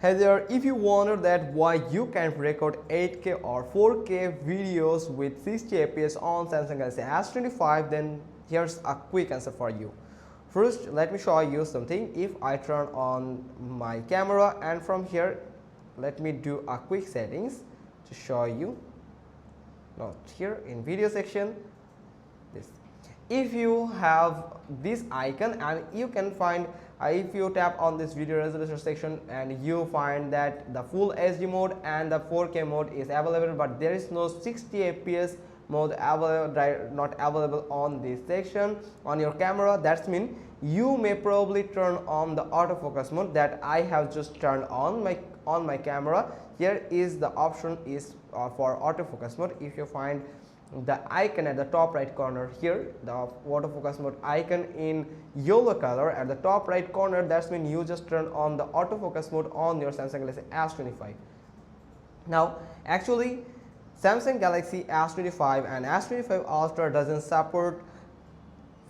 Hey there, if you wonder that why you can't record 8K or 4K videos with 60 fps on Samsung Galaxy S25, then here's a quick answer for you. First, let me show you something. If I turn on my camera and from here, let me do a quick settings to show you. Not here in video section, this. If you have this icon and you can find if you tap on this video resolution section and you find that the full HD mode and the 4K mode is available, but there is no 60 fps mode available, not available on this section on your camera. That means you may probably turn on the autofocus mode that I have just turned on my camera. Here is the option is for autofocus mode. If you find the icon at the top right corner here, the autofocus mode icon in yellow color at the top right corner, that's when you just turn on the autofocus mode on your Samsung Galaxy S25. Now actually Samsung Galaxy S25 and S25 Ultra doesn't support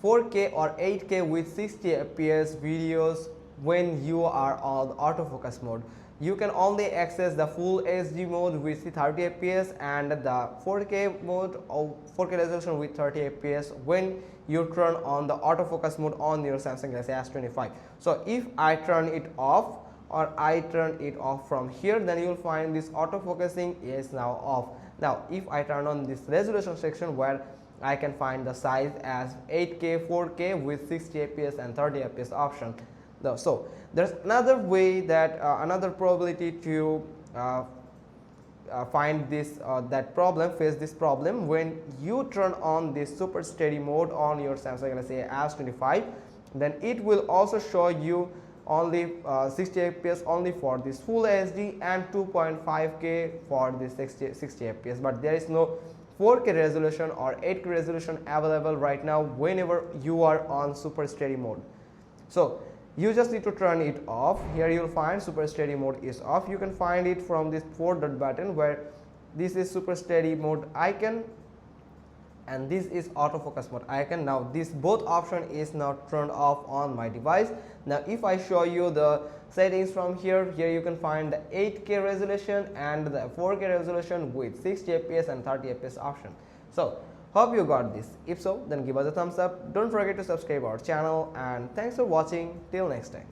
4K or 8K with 60 fps videos when you are on autofocus mode. You can only access the full HD mode with 30 fps and the 4K mode or 4K resolution with 30 fps when you turn on the autofocus mode on your Samsung Galaxy S25. So if I turn it off or I turn it off from here, then you will find this autofocusing is now off. Now if I turn on this resolution section where I can find the size as 8K, 4K with 60 fps and 30 fps option. So there's another way that another probability to find this face this problem when you turn on this super steady mode on your Samsung Galaxy S25, then it will also show you only 60 fps only for this full HD and 2.5K for this 60 fps, but there is no 4K resolution or 8K resolution available right now whenever you are on super steady mode. So you just need to turn it off. Here you will find super steady mode is off. You can find it from this 4-dot button where this is super steady mode icon and this is autofocus mode icon. Now this both option is now turned off on my device. Now if I show you the settings from here you can find the 8K resolution and the 4K resolution with 60 fps and 30 fps option. So hope you got this. If so, then give us a thumbs up. Don't forget to subscribe our channel and thanks for watching. Till next time.